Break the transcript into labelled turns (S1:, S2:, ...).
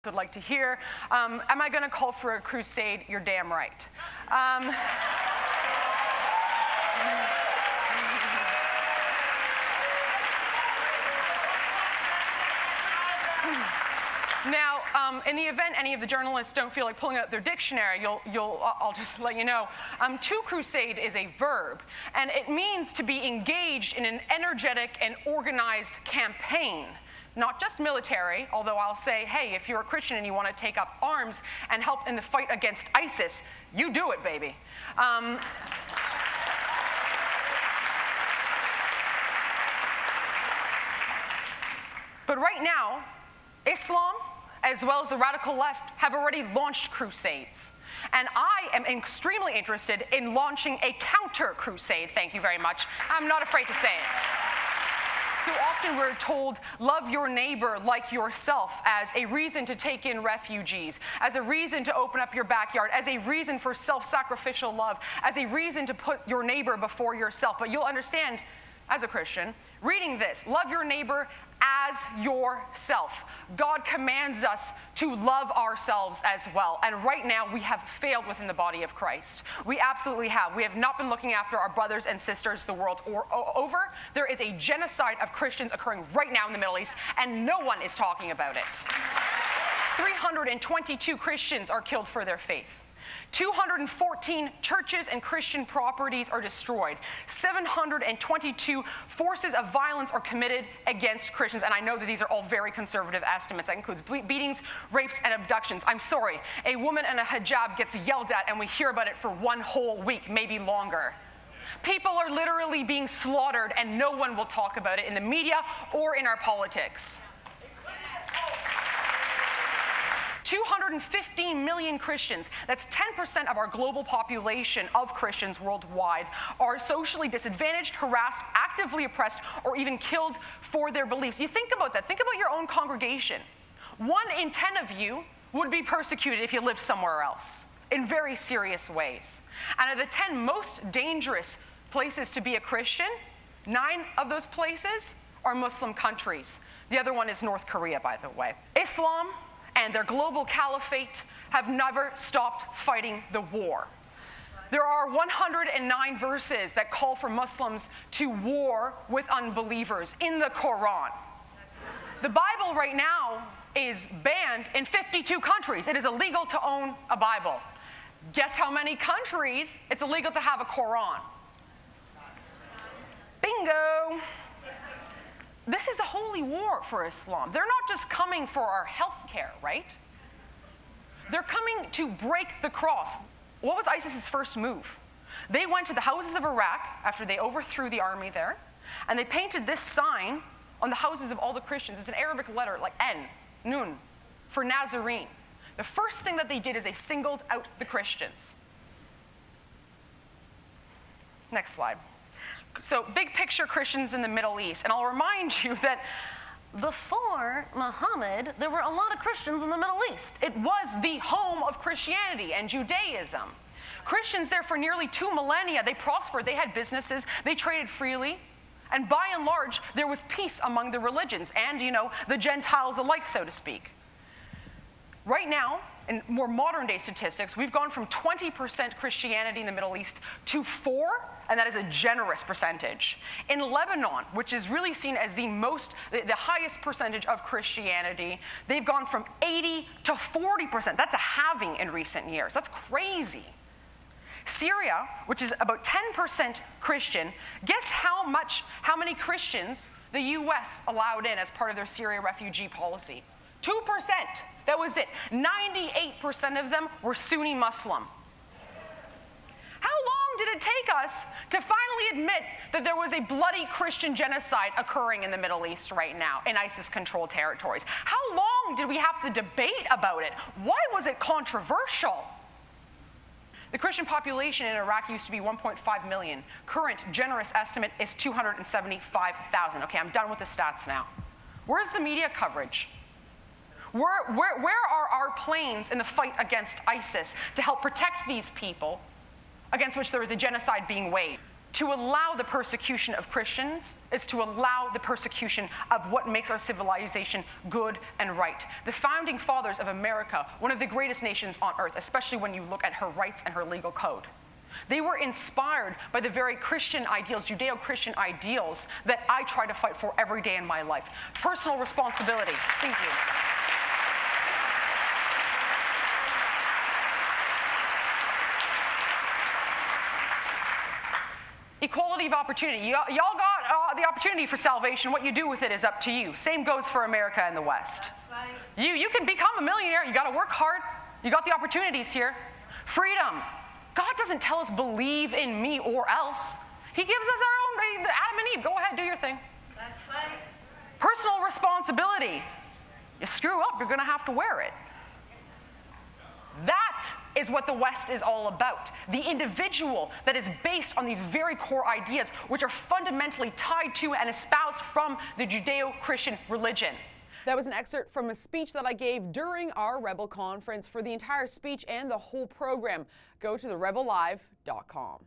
S1: would like to hear. Am I going to call for a crusade? You're damn right. Now, in the event any of the journalists don't feel like pulling out their dictionary, I'll just let you know. To crusade is a verb, and it means to be engaged in an energetic and organized campaign. Not just military, although I'll say, hey, if you're a Christian and you want to take up arms and help in the fight against ISIS, you do it, baby. But right now, Islam, as well as the radical left, have already launched crusades. And I am extremely interested in launching a counter-crusade, thank you very much. I'm not afraid to say it. So often we're told, love your neighbor like yourself, as a reason to take in refugees, as a reason to open up your backyard, as a reason for self-sacrificial love, as a reason to put your neighbor before yourself. But you'll understand, as a Christian, reading this, love your neighbor as yourself. God commands us to love ourselves as well. And right now, we have failed within the body of Christ. We absolutely have. We have not been looking after our brothers and sisters the world over. There is a genocide of Christians occurring right now in the Middle East, and no one is talking about it. 322 Christians are killed for their faith. 214 churches and Christian properties are destroyed. 722 forces of violence are committed against Christians. And I know that these are all very conservative estimates. That includes beatings, rapes, and abductions. I'm sorry, a woman in a hijab gets yelled at and we hear about it for one whole week, maybe longer. People are literally being slaughtered and no one will talk about it in the media or in our politics. 215 million Christians, that's 10% of our global population of Christians worldwide, are socially disadvantaged, harassed, actively oppressed, or even killed for their beliefs. You think about that. Think about your own congregation. 1 in 10 of you would be persecuted if you lived somewhere else in very serious ways. And of the 10 most dangerous places to be a Christian, 9 of those places are Muslim countries. The other one is North Korea, by the way. Islam and their global caliphate have never stopped fighting the war. There are 109 verses that call for Muslims to war with unbelievers in the Quran. The Bible right now is banned in 52 countries. It is illegal to own a Bible. Guess how many countries it's illegal to have a Quran? Bingo! This is a holy war for Islam. They're not just coming for our health care, right? They're coming to break the cross. What was ISIS's first move? They went to the houses of Iraq after they overthrew the army there, and they painted this sign on the houses of all the Christians. It's an Arabic letter, like N, Nun, for Nazarene. The first thing that they did is they singled out the Christians. Next slide. So, big picture Christians in the Middle East. And I'll remind you that before Muhammad, there were a lot of Christians in the Middle East. It was the home of Christianity and Judaism. Christians there for nearly 2 millennia, they prospered, they had businesses, they traded freely. And by and large, there was peace among the religions and, the Gentiles alike, so to speak. Right now, in more modern day statistics, we've gone from 20% Christianity in the Middle East to 4%, and that is a generous percentage. In Lebanon, which is really seen as the highest percentage of Christianity, they've gone from 80 to 40%. That's a halving in recent years. That's crazy. Syria, which is about 10% Christian, guess how many Christians the U.S. allowed in as part of their Syria refugee policy? 2%. That was it. 98% of them were Sunni Muslim. How long did it take us to finally admit that there was a bloody Christian genocide occurring in the Middle East right now in ISIS-controlled territories? How long did we have to debate about it? Why was it controversial? The Christian population in Iraq used to be 1.5 million. Current generous estimate is 275,000. Okay, I'm done with the stats now. Where's the media coverage? Where are our planes in the fight against ISIS to help protect these people against which there is a genocide being waged? To allow the persecution of Christians is to allow the persecution of what makes our civilization good and right. The founding fathers of America, one of the greatest nations on earth, especially when you look at her rights and her legal code, they were inspired by the very Christian ideals, Judeo-Christian ideals, that I try to fight for every day in my life. Personal responsibility. Thank you. Equality of opportunity. Y'all got the opportunity for salvation. What you do with it is up to you. Same goes for America and the West.
S2: Right.
S1: You can become a millionaire. You got to work hard. You got the opportunities here. Freedom. God doesn't tell us believe in me or else. He gives us our own, Adam and Eve. Go ahead, do your thing.
S2: That's right.
S1: Personal responsibility. You screw up, you're going to have to wear it. That is what the West is all about. The individual that is based on these very core ideas, which are fundamentally tied to and espoused from the Judeo-Christian religion.
S3: That was an excerpt from a speech that I gave during our Rebel Conference. For the entire speech and the whole program, go to therebellive.com.